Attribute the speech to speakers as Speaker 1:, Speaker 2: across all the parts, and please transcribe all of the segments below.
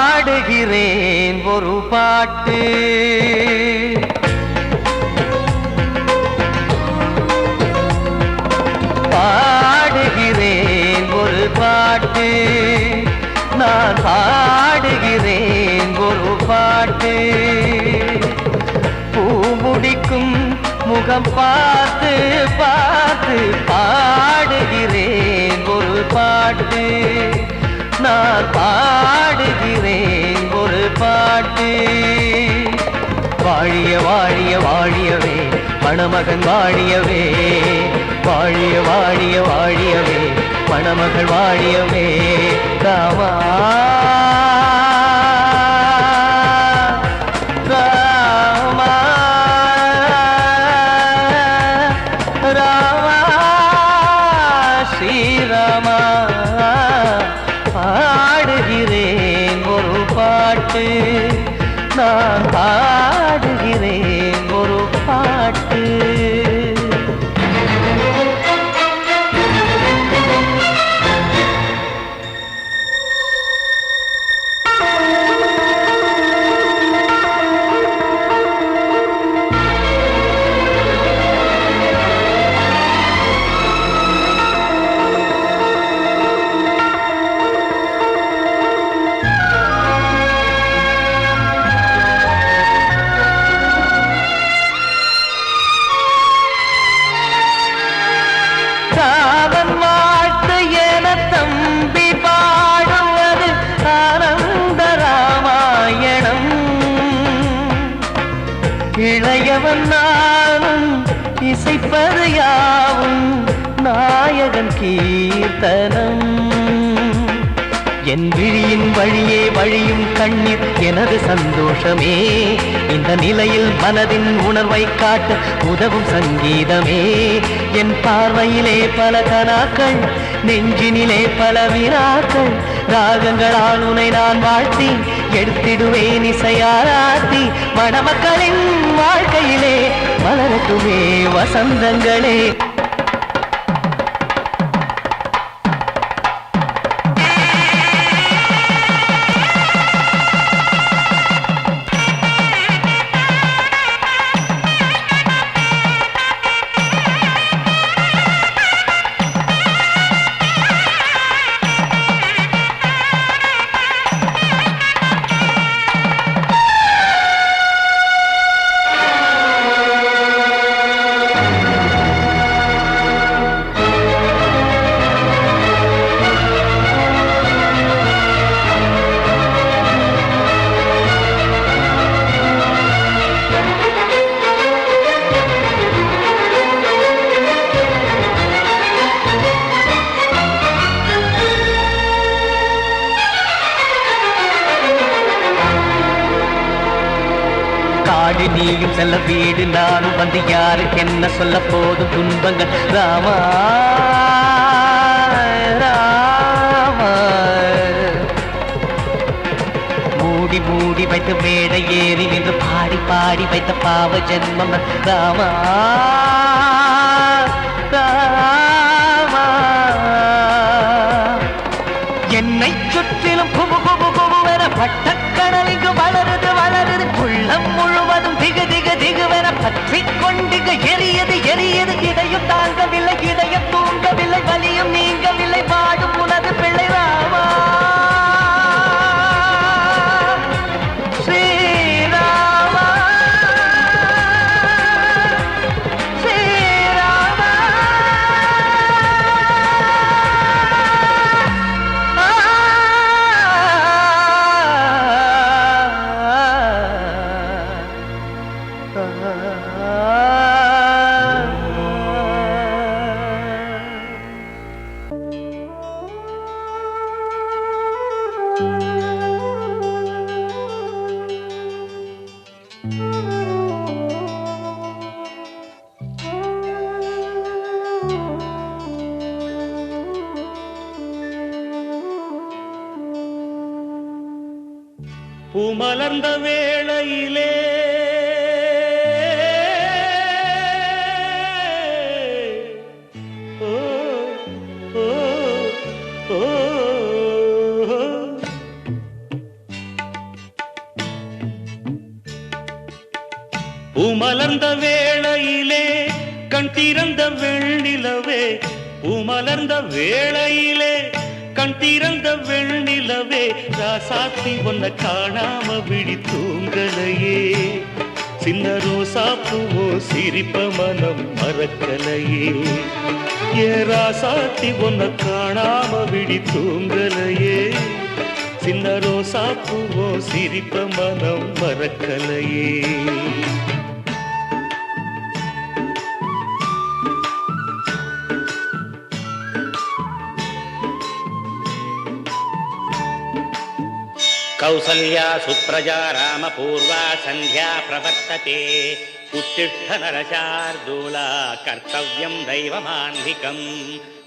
Speaker 1: பாடுகிறேன் ஒரு பாட்டு பாடுகிறேன் ஒரு பாட்டு. பூ முடிக்கும் முகம் பார்த்து பார்த்து பாடுகிறேன் ஒரு பாட்டு. நான் பாடுகிறேன் ஒரு பாட்டு. வாழிய வாழிய வாழியவே மணமகன் வாழியவே, வாழிய வாழிய வாழியவே மணமகள் வாழியவே. ராமா ராமா ராமா ஸ்ரீராமா. பாடுகிறேன் ஒரு பாட்டு. நான் பாடுகிறேன் ஒரு பாட்டு. ராமன் வாழ்த்து என தம்பி பாடுவது ஆனந்த ராமாயணம். இளையவன் நானும் இசைப்பது யாவும் நாயகன் கீர்த்தனம். என் விழியின் வழியே வழியும் கண்ணீர் எனது சந்தோஷமே. இந்த நிலையில் மனதின் உணர்வை காட்ட உதவும் சங்கீதமே. என் பார்வையிலே பல கனாக்கள், நெஞ்சினிலே பல வினாக்கள். ராகங்களால் உனை நான் வாழ்த்தி எடுத்திடுவேன் இசையாராத்தி. மணமக்களின் வாழ்க்கையிலே மலரட்டுமே வசந்தங்களே. காடு நீயும் செல்ல வீடு நானும் வந்து யாருக்கு என்ன சொல்ல போதும் துன்பங்கள். ராமா ராமா. மூடி மூடி வைத்து மேடை ஏறி நின்று பாடி பாடி வைத்த பாவ ஜென்மம். ராமா ராமா. என்னை சுற்றிலும் புபு புபு புபுவென பட்டக்கடல் இங்கு வளருது வளருது. உள்ளம் முழுவதும் திகு திகு திகுவென பற்றி கொண்டிக எரியது எரியது. இதையும் தாங்கவில்லை இதயம் தூங்கவில்லை வலியும் நீங்கவில்லை வாடும் உனது பிள்ளை. ராமா ஸ்ரீராமா ஸ்ரீராமா.
Speaker 2: பூமலர்ந்த வேளையிலே பூமலர்ந்த வேளையிலே கண் திறந்த வெண்ணிலவே. பூமலர்ந்த வேளையிலே கண் திறந்த வெண்ணிலவே ராசாத்தி ஒன்ன காணாம விழி தூங்கலையே சின்ன ரோசாப்பூவோ சிரிப்ப மனம் மறக்கலையே ஏ ராசாத்தி ஒன்ன காணாம விழி தூங்கலையே சின்ன ரோசாப்பூவோ சிரிப்ப மனம் மறக்கலையே
Speaker 3: कौसल्या सुप्रजा रामपूर्वा सन्ध्या प्रवर्तते उत्तिष्ठ नरशार्दूला कर्तव्यं दैवमान्धिकम्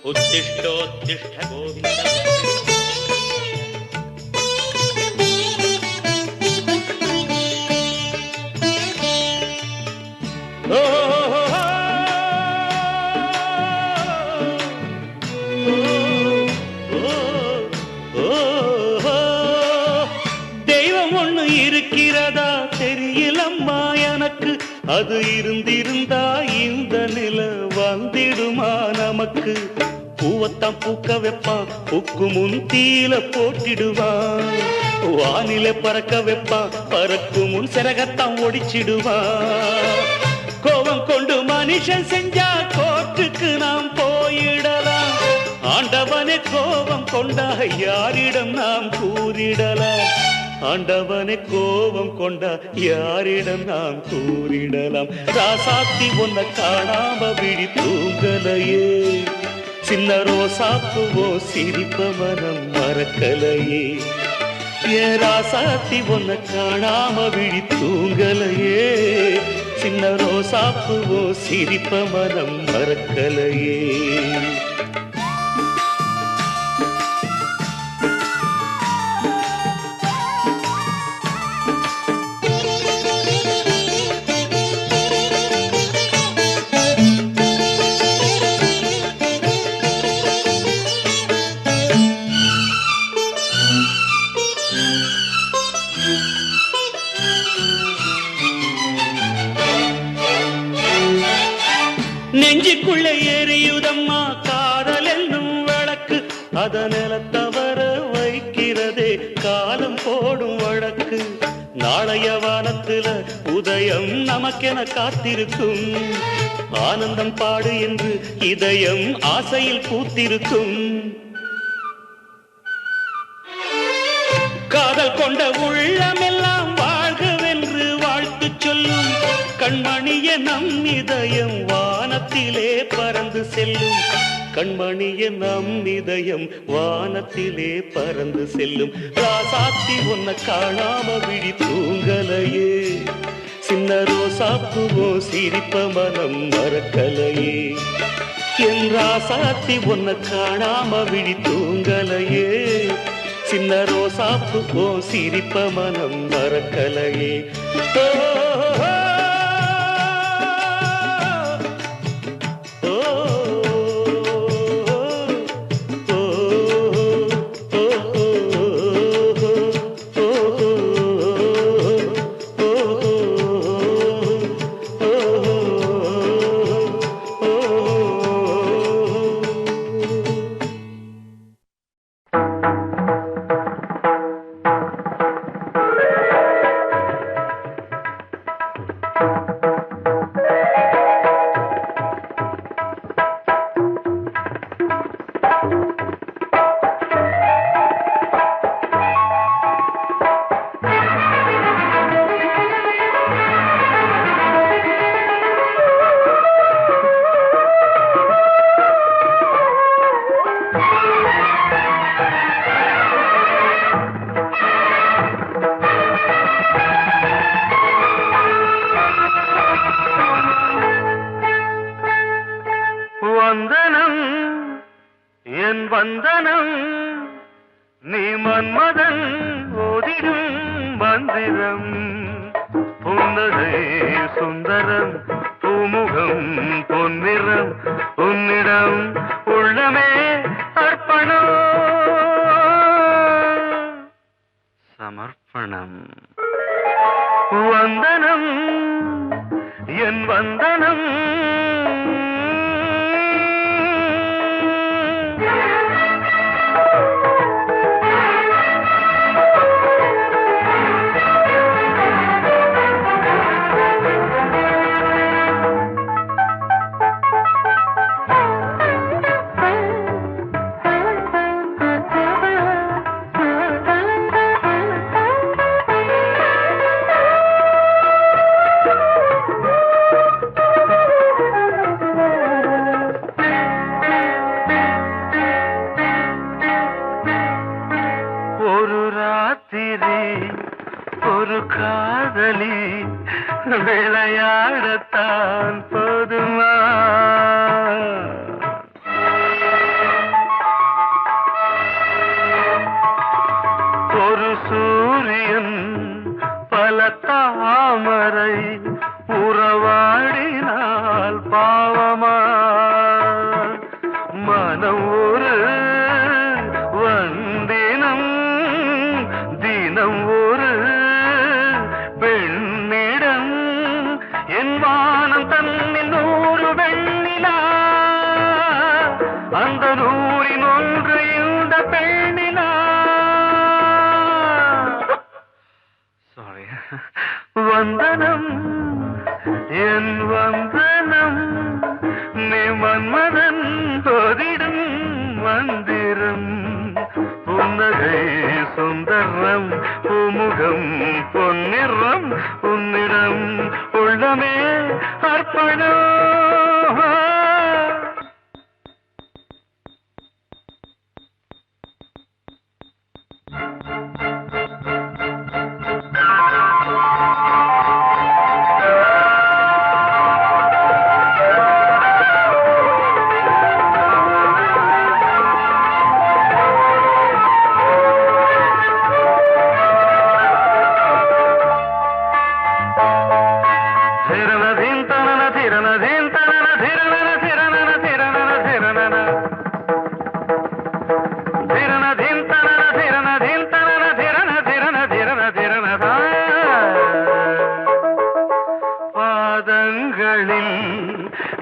Speaker 3: उत्तिष्ठोत्तिष्ठ गोविन्द
Speaker 2: இருக்கிறதா தெரியலம்மா எனக்கு அது இருந்திருந்தா இந்த நில வந்திடுமா நமக்கு பூவத்தான் பூக்க வைப்பான் பூக்கு முன் தீல போட்டிடுவான் வானில பறக்க வைப்பான் பறக்கு முன் சிறகத்தான் ஒடிச்சிடுவான் கோபம் கொண்டு மனுஷன் செஞ்சா கோர்ட்டுக்கு நாம் போயிடலாம் ஆண்டவனே கோபம் கொண்டா யாரிடம் நாம் கூறிடலாம் ஆண்டவனை கோபம் கொண்டா யாரிடம் நாம் கூறிடலாம் ராசாத்தி ஒன்ன காணாம விழி தூங்கலையே சின்ன ரோசாப்பூவோ சிரிப்ப மனம் மறக்கலையே ஏ ராசாத்தி ஒன்ன காணாம விழி தூங்கலையே சின்ன ரோசாப்பூவோ சிரிப்ப மனம் மறக்கலையே நெஞ்சுக்குள்ள எரியுதம்மா காதல் என்னும் வழக்கு அதனால தவற வைக்கிறதே காலம் போடும் வழக்கு நாளைய வானத்துல உதயம் நமக்கென காத்திருக்கும் ஆனந்தம் பாடு என்று இதயம் ஆசையில் பூத்திருக்கும் காதல் கொண்ட உள்ளமெல்லாம் வாழ்கவென்று வாழ்த்து சொல்லும் கண்மணிய நம் இதயம் வானத்திலே பறந்து செல்லும் கண்மணிய நம் இதயம் வானத்திலே பறந்து செல்லும் ராசாத்தி ஒன்ன காணாம விழி தூங்கலையே சின்ன ரோசாப்பூவோ சிரிப்ப மனம் மறக்கலையே என் ராசாத்தி ஒன்ன காணாம விழி தூங்கலையே சின்ன ரோசாப்பூவோ சிரிப்ப மனம் மறக்கலையே வந்தனம் என் வந்தனம் நீ மன்மதன் ஓதிடும் மந்திரம் புன்னகை சுந்தரம் பூமுகம் பொன்னிறம் உன்னிடம் உள்ளமே அர்ப்பணம் சமர்ப்பணம் வந்தனம் என் வந்தனம் பாடத்தான் போதுமா? ஒரு சூரியன் பல தாமரை உறவாடினால் பாவமா? மனம் ஒரு வந்தினம் தினம் ஒரு பெண்ணிடம் என் வானம் தன்னில் 100 வெண்ணிலா அந்த 100இன் ஒன்று இந்த பெண்ணிலா. சாரி. வந்தனம் என் வந்தனம் நீ மன்மதன் போதிடும் மந்திரம். புன்னகை சுந்தரம் பூமுகம் பொன்னிறம் உன்னிடம் உள்ளமே அர்ப்பணம்.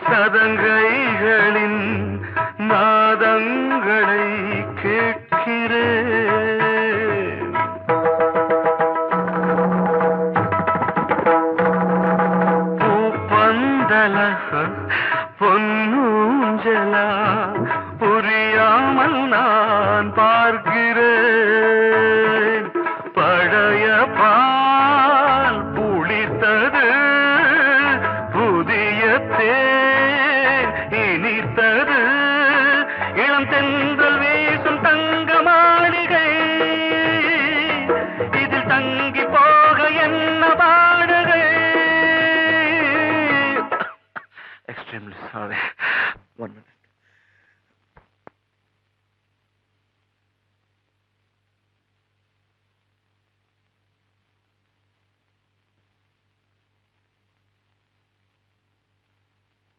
Speaker 2: சதங்கைகளின் நாதங்களை கேட்கிறேன். பூப்பந்தல பொன்னூஞ்சலா புரியாமல் நான் பார்க்கிறேன். பழைய பால் புளித்தது புதிய தேன் இனித்தது இளம் தென்றல் வீசும் தங்க மாளிகை இதில் தங்கி போக என்ன பாடுகை. Extremely sorry. 1 minute.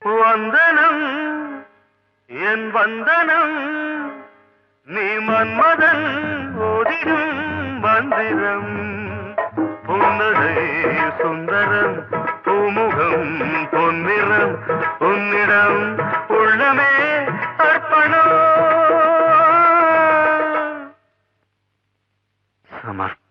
Speaker 2: வந்தனம் என் வந்தனம் நீ மன்மதன் ஓதிடும் மந்திரம். புன்னகை சுந்தரம் பூமுகம் பொன்னிறம் உன்னிடம் உள்ளமே அர்ப்பணம். சமர்ப்பணம்.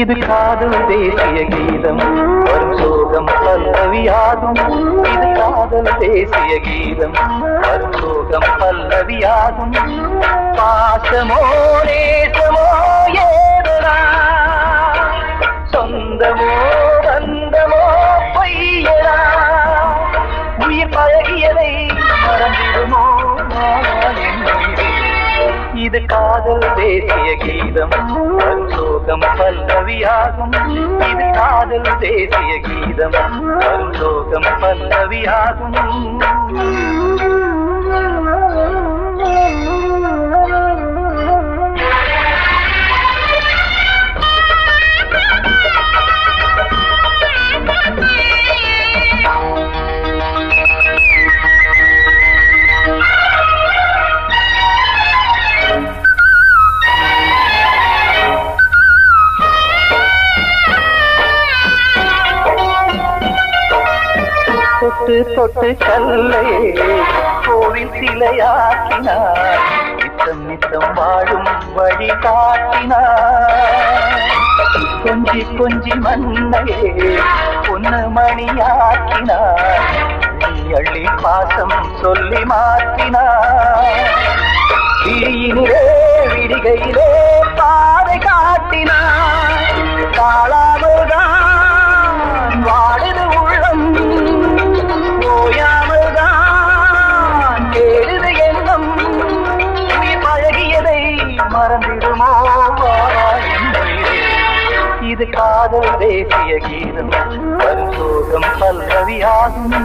Speaker 1: இது காதல் தேசிய கீதம் வரும் சோகம் பல்லவியாகும். இது காதல் தேசிய கீதம் வரும் சோகம் பல்லவியாகும். பாசமோ நேசமோ ஏதரா சொந்தமோ பந்தமோ பொய்யரா உயிர் பழகியதை மறந்திடுமோ இது காதல் தேசிய கீதம் வரும் சோகம் பல்லவியாகும். இது காதல் தேசிய கீதம் வரும் சோகம் பல்லவியாகும். தொட்டு தொட்டு கல்லை கோவில் சிலையாக்கினார். நித்தம் நித்தம் வாழும் வழி காட்டினார். கொஞ்சி கொஞ்சி மண்ணையே பொன்னு மணியாக்கினார், அள்ளி அள்ளி பாசம் சொல்லி மாற்றினார். விழியினிலே விடிகையிலே பாதை காட்டினார், தாழாமல்தான் வாடுது உள்ளம், ஓயாமல்தான் கேடுது எண்ணம். உயிர் பழகியதை மறந்திடுமோ இது காதல் தேசிய கீதம், வரும் சோகம் பல்லவியாகும்.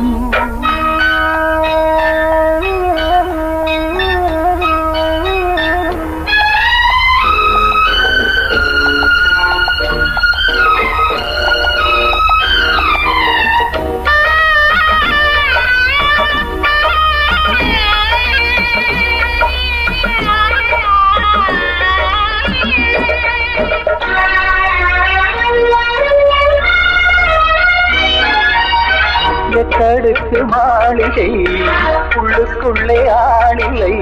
Speaker 1: தடுக்கு மாளிகை உள்ளுக்குள்ளே ஆளில்லை,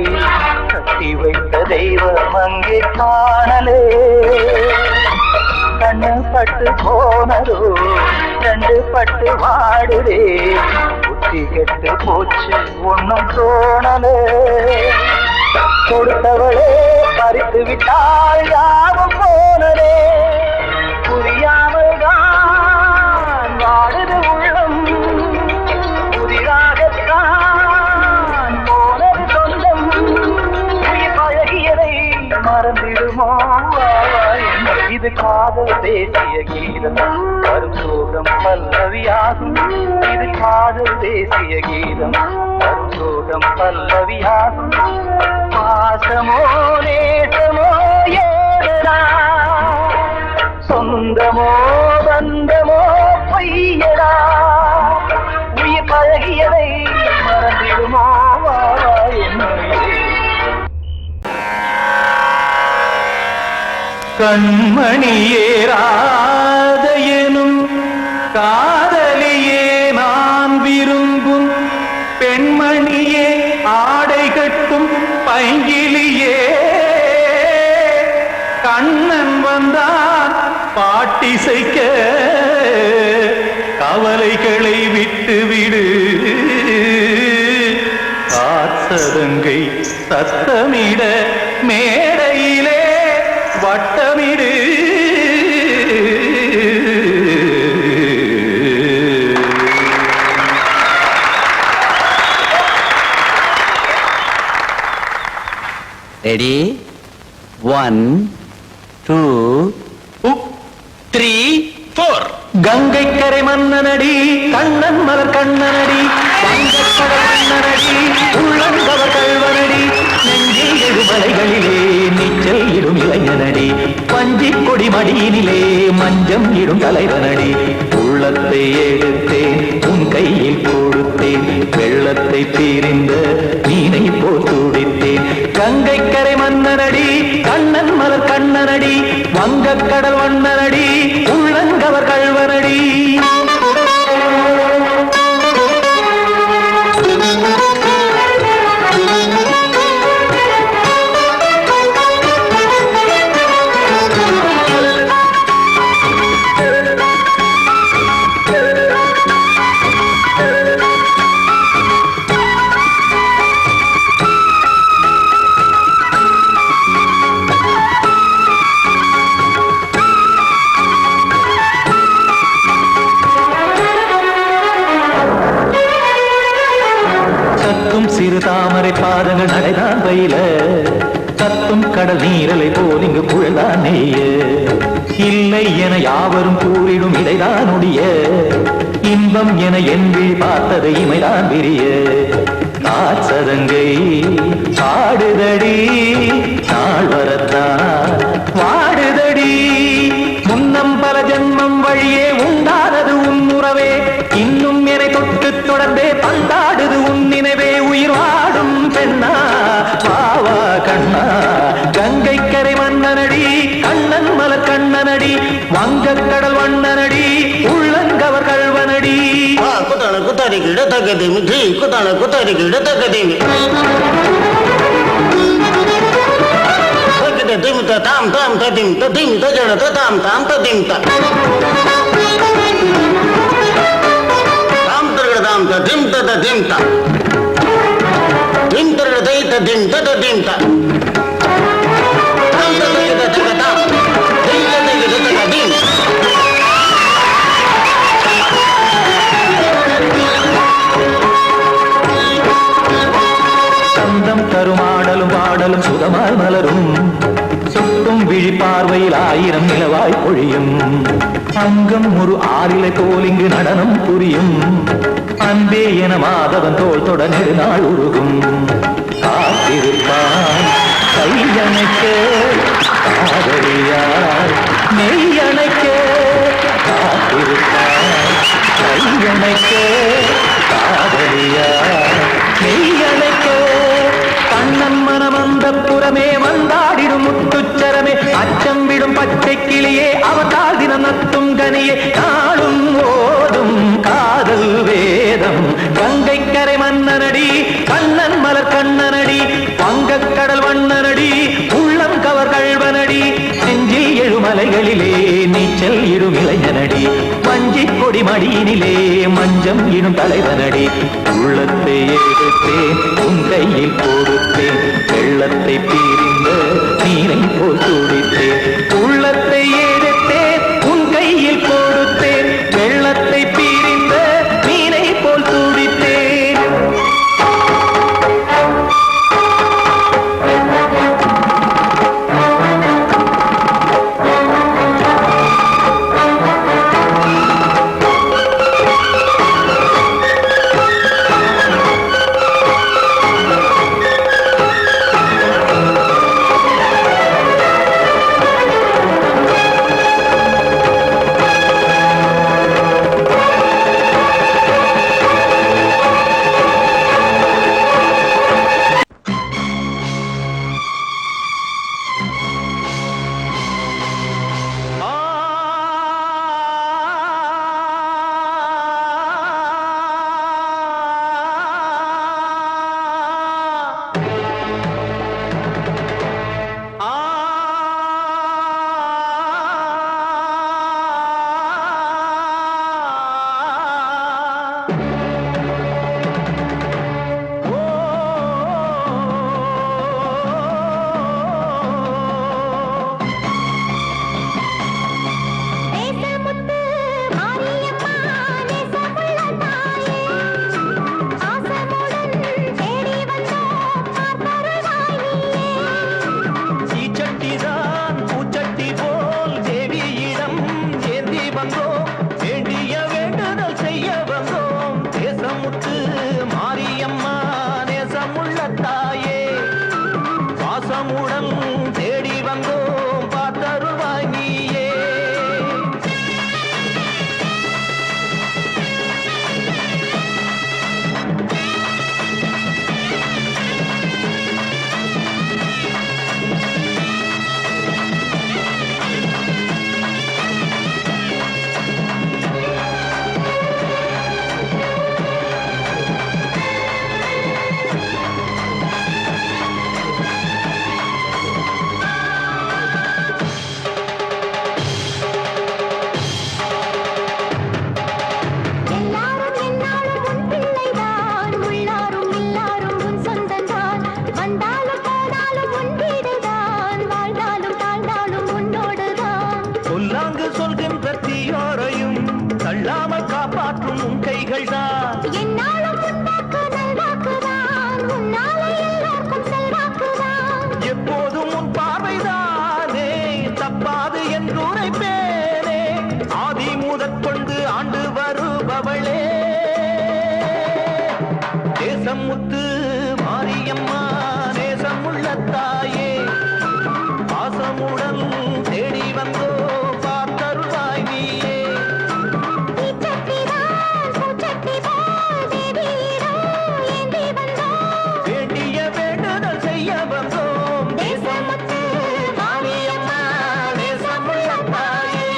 Speaker 1: கட்டி வைத்த தெய்வம் அங்கே காணலே. கண்ணு பட்டு போனதோ ரெண்டு பட்டு வாடுதே, புத்தி கெட்டு போச்சு ஒன்னும் தோணலே. கொடுத்தவளே பறித்து விட்டால் யாவும் போனதே, புரியாமல் தான் வாடுது உள்ளம். புதிராகத்தான் போனது சொந்தம், உயிர் பழகியதை மறந்திடுமோ இது காதல் தேசிய கீதம், வரும் சோகம் பல்லவியாகும். இது காதல் தேசிய கீதம், வரும் சோகம் பல்லவியாகும். பாசமோ நேசமோ ஏதனா, சொந்தமோ பந்தமோ பையடா, உயிர் பழகியதை மறந்திடுமோ கண்மணியேராத எனும் காதலியே நான் விரும்பும் பெண்மணியே, ஆடை கட்டும் பைங்கிலியே, கண்ணன் வந்தான் பாட்டிசைக்க கவலைகளை விட்டு விடு, காத்ததங்கை சத்தமிட மேடையிலே வட்டமிடு.
Speaker 4: ரெடி 1 2 3 4.
Speaker 1: கங்கை கரை மன்னனடி கண்ணன் மலர் கண்ணனடி, வங்கக்கடல் மன்னனடி உள்ளங்கவர் கல்வனடி, நெஞ்சில் எழுமலைகளிலே நீச்சல் இடும் இளைஞனடி, பஞ்சி கொடி மடியினிலே மஞ்சம் இடும் தலைவனடி. உள்ளத்தை எடுத்தேன் உன் கையில் கொடுத்தேன், வெள்ளத்தை தீரிந்த மீனை போல் துடித்தேன். கங்கை கரை மன்னனடி கண்ணன் மலர் கண்ணனடி, வங்கக்கடல் வண்ணனடி உள்ளங்கவர் கல்வனடி. சிறு தாமரை பாதங்கள் நடைதான் பயில, கத்தும் கடல் நீரலை போல் இங்கு குழல்தான் நெய்ய, இல்லை என யாவரும் கூறிடும் இடைதான் உடைய, இன்பம் என என்பி பார்த்தது இமைதான் விரிய. காச்சதங்கை பாடுதடி நாள் வரத்தான் வாடுதடி, முன்னம் பல ஜென்மம் வழியே உண்டானது உன் உறவே, இன்னும் என்னை தொட்டு தொடர்ந்தே பந்தாடுது உன் நினைவே. உயிர் வாடும் பெண்ணா பாவா கண்ணா, கங்கை கரை மன்னனடி கண்ணன் மலர் கண்ணனடி, வங்கக்கடல் வண்ணனடி உள்ளங்கவர் கல்வனடி.
Speaker 5: குத்தான குத்தாரி கிட தக்கதேமி, குத்தான குத்தாரி கிட தக்கதேமி, த தாம் தாம் ததிம் ததிம் தஜட த தாம் தாம் ததிம் த தாம் தரட தாம் ததிம் த ததிம் த திம் தரட தை ததிம் த ததிம் த தாம் த த த தாம் தை த த ததிம்
Speaker 6: சந்தம் தருமாடலும் பாடலும் சுகமாய் மலரும் சுட்டும் விழிப்பார்வையில் 1000 நிலவாய் பொழியும் அங்கம் ஒரு ஆறிலை போல் இங்கு நடனம் புரியும் அன்பே என மாதவன் தோள் தொட நெடுநாள் உருகும் காத்திருப்பான் கையணைக்க காதலியார் மெய்யணைக்க காத்திருப்பான் கையணைக்க காதலியார் மெய்யணைக்க கண்ணன் மனம் அந்த புறமே வந்தாடிடும் முத்துச்சரமே அச்சம் விடும் பச்சை கிளியே அவதால் தினம் நத்தும் கனியே நாளும் ஓடும் காதல் வேதம் கங்கை கரை மன்னனடி கண்ணன் மலர் கண்ணனடி வங்கக்கடல் வண்ணனடி உள்ளம் கவர் கழ்வனடி நெஞ்சில் எழுமலைகளிலே நீச்சல் இடும் இளைஞனடி வஞ்சி கொடி மடியினிலே மஞ்சம் இடும் தலைவனடி உள்ளத்தை எடுத்தேன் உன் கையில் கொடுத்தேன் வெள்ளத்தை பிரிந்த நீரை போல் துடித்தேன் உள்ளத்தை எடுத்தேன் உன் கையில் கொடுத்தேன் வெள்ளத்தை பிரிந்த நீரை போல் துடித்தேன்
Speaker 1: முத்து மாரியம்மா நேசமுள்ள தாயே பாசமுடன் தேடி வந்தோ பார்த்தருள்வாய் நீயே வேண்டிய வேண்டுதல் செய்ய வந்தோம் நேசமுத்து மாரியம்மா நேசமுள்ள தாயே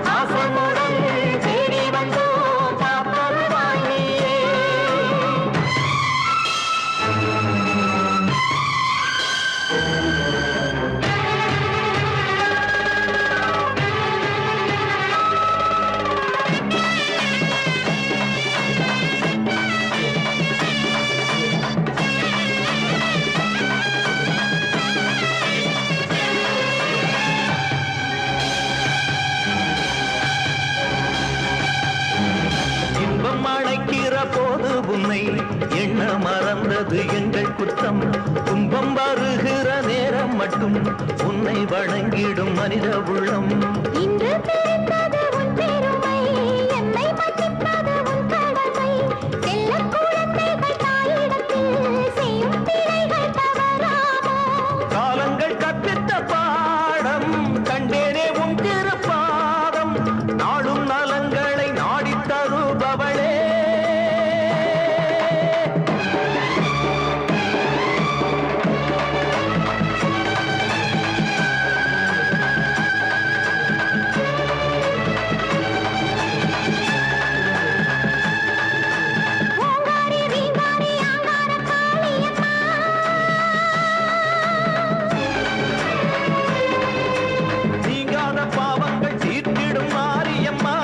Speaker 1: பாசமுடன் தேடி வந்தோ பார்த்தருள்வாய் நீயே
Speaker 6: உன்னை எண்ண மறந்தது எங்கள் குற்றம். துன்பம் வருகிற நேரம் மட்டும் உன்னை வணங்கிடும் மனித உள்ளம்.
Speaker 7: இன்று பிறந்தது உன் பெருமை, என்னை மன்னிப்பது உன் கடமை. செல்லக் குழந்தைகள் தாயிடத்தில் செய்யும் பிழைகள் தவறாமோ?
Speaker 6: காலங்கள் கற்பித்த பாடம் கண்டேனே உன் திருப்பாதம். நாடும் நலங்களை நாடித் தருபவளே.
Speaker 7: ஓங்காரி வீங்காரி ஆங்கார காளியம்மா,
Speaker 6: நீங்காத பாவங்கள் தீர்த்திடும் மாரியம்மா.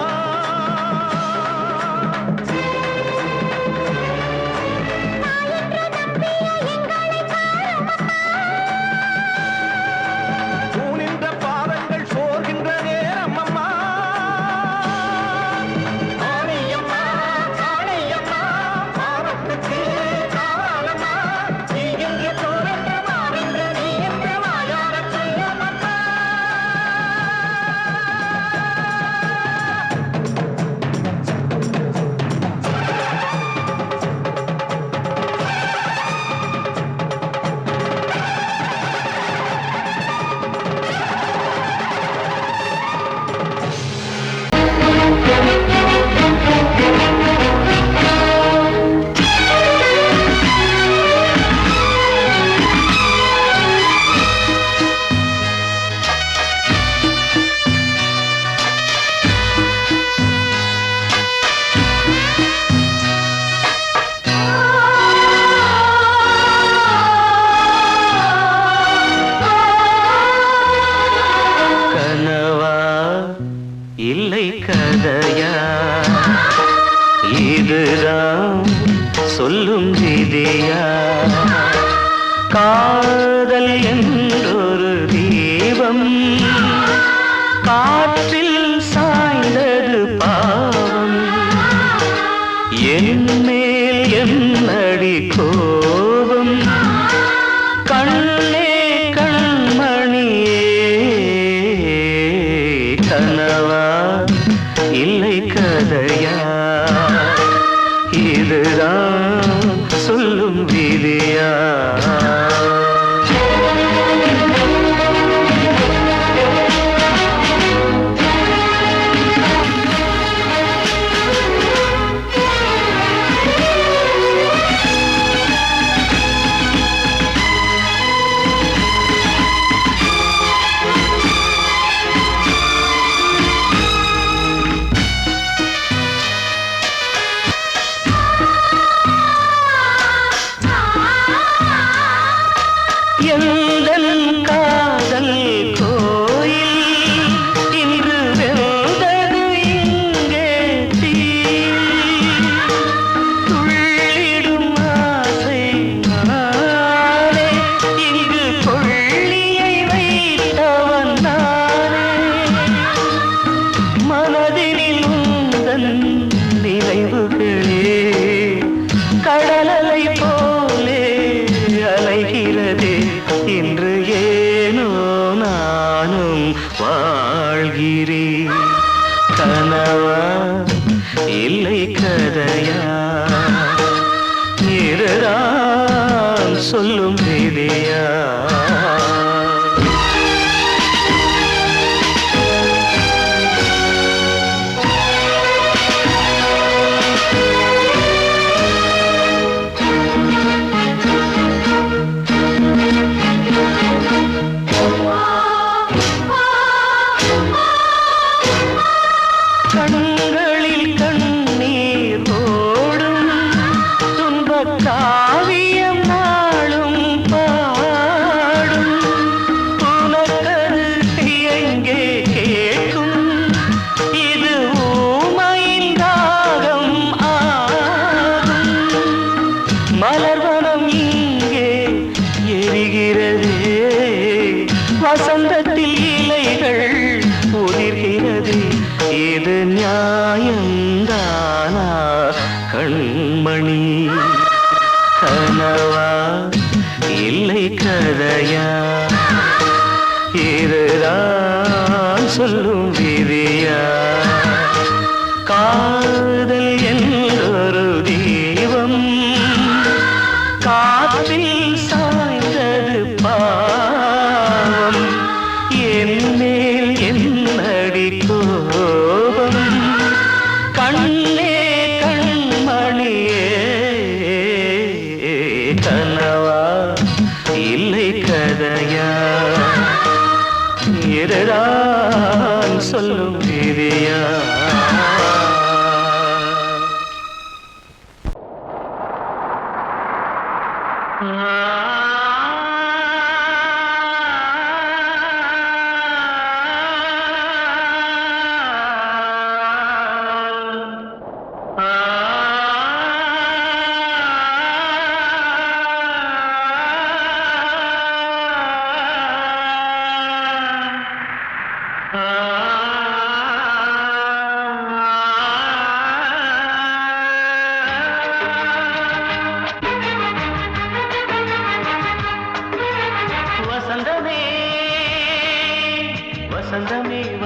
Speaker 6: தூணின்ற பாதங்கள் சோர்கின்ற நேரம் அம்மா. மாரியம்மா, காளியம்மா, பாவத்துக்கு காலம்மா. நீ என்று தோன்ற மாறின்ற நீ என்று வாயார சொல்லம்மா. கனவா இல்லை கதையா, இதுதான் சொல்லும் விதியா? காதல் என்றொரு தீபம் காற்றில் சாய்ந்தது பாவம். என் மேல் என்னடி கோபம்? கண்ணே கண்மணியே, கனவா இல்லை கதையா, இதுதான் சொல்லும் விதியா? எந்தன் காதல் கோயில் இன்று வெந்தது இங்கே தீ. துள்ளிடும் ஆசை நானே, இங்கு கொள்ளியை வைத்தவன் நானே. மனதினில் உந்தன் நினைவுகளே கடலலை போலே அலைகிறதே. இன்று ஏனோ நானும் வாழ்கிறேன். கனவா இல்லை கதையா, இதுதான் சொல்லும் விதியா? கண்களில் கண்ணீர் ஓடும் துன்பக் காவியம் நாளும் பாடும். உனக்கது எங்கே கேட்கும்? இது ஊமையின் தாகம் ஆகும். மலர்வனம் இங்கே எரிகிறதே, வசந்தத்தில் இலைகள் உதிர்கிறது. இது நியாயந்தானா கண்மணி?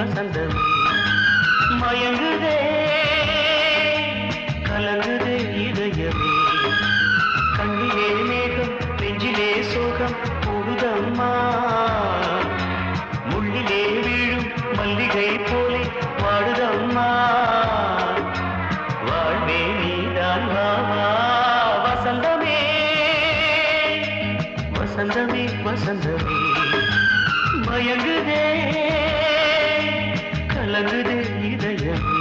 Speaker 2: வசந்தமே மயங்குதே கலங்குதே இதயமே கண்ணிலே மேகம் நெஞ்சிலே சோகம் போடுதம்மா முள்ளிலே வீழும் மல்லிகை போலே வாடுதம்மா வாழ்வே நீதான் வாவா வசந்தமே வசந்தமே வசந்தமே மயங்குதே கலங்குதே இதயமே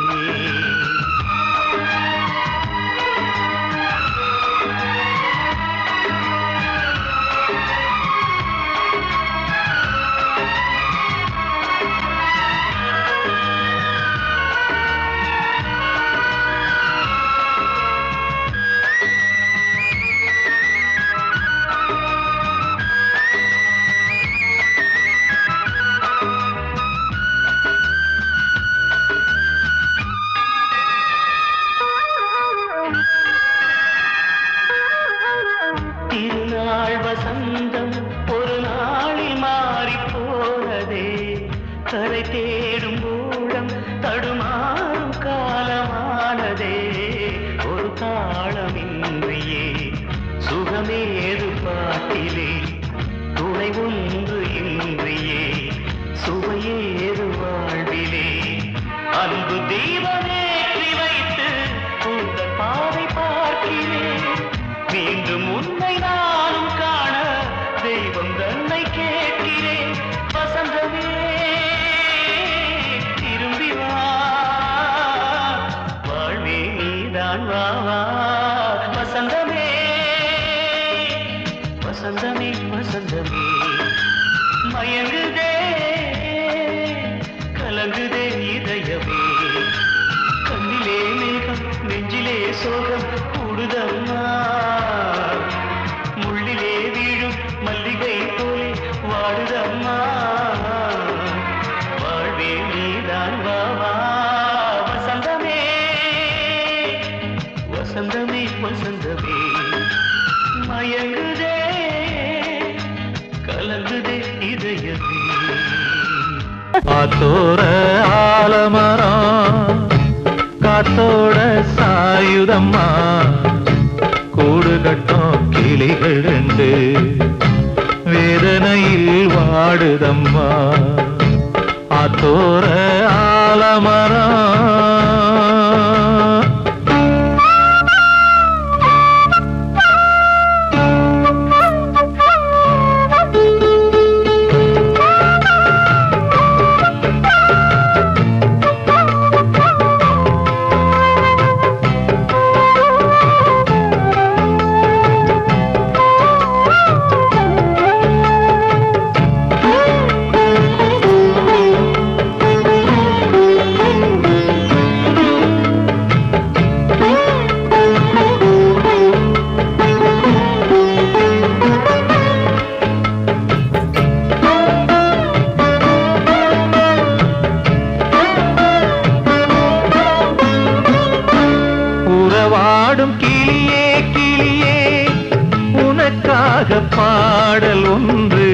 Speaker 2: திருநாள் வசந்தம் ஒரு நாளில் மாறி போனதே கரை தேடும் ஊழம் தடுமாறும் காலமானதே ஒரு தாளமின்றியே சுகமேது பாட்டிலே துணை ஒன்று இன்றியே சுவையேது வாழ்விலே அன்பு தீபமேற்றி வைத்து உங்கள் பாதை பார்க்கிறேன் மீண்டும் உன்னை நானும் காண தெய்வம் தன்னை கேட்கிறேன் வசந்தமே திரும்பி வா வாழ்வே நீதான் வா வா வசந்தமே வசந்தமே வசந்தமே மயங்குதே கலங்குதே இதயமே கண்ணிலே மேகம் நெஞ்சிலே சோகம் கூடுதம்மா முள்ளிலே வீழும் மல்லிகை போலே வாடுதம்மா வாழ்வே நீதான் வா வா வசந்தமே வசந்தமே வசந்தமே மயங்குதே கலங்குதே இதயமே
Speaker 6: ஆத்தோர ஆலமரம் காத்தோட சாயுதம்மா கூடு கட்டும் கிளிகள் ரெண்டு வேதனையில் வாடுதம்மா ஆத்தோர ஆலமரம் பாடும் கிளியே கிளியே உனக்காக பாடல் ஒன்று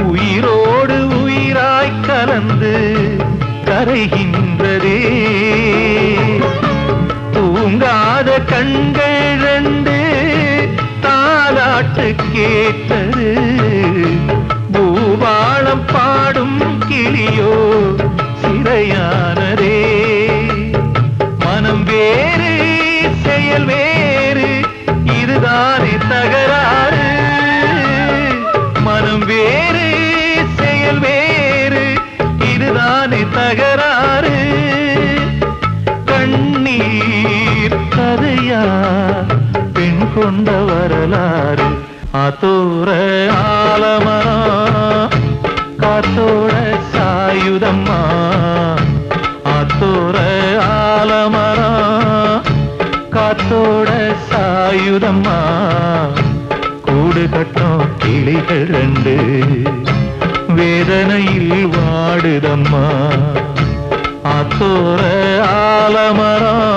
Speaker 6: உயிரோடு உயிராய் கலந்து கரைகின்றதே தூங்காத கண்கள் ரெண்டு தாலாட்டு கேட்டது பூபாளம் பாடும் கிளியோ சிறையானதே மனம் வேறு செயல் வேறு இதுதானே தகராறு மனம் வேறு செயல் வேறு இதுதானே தகராறு கண்ணீர் கதையா பெண் கொண்ட வரலாறு ஆத்தோர ஆலமரம் காத்தோட சாயுதம்மா ஆத்தோர ஆலமரம் காத்தோட சாயுதம்மா கூடு கட்டும் கிளிகள் ரெண்டு வேதனையில் வாடுதம்மா ஆத்தோர ஆலமரம்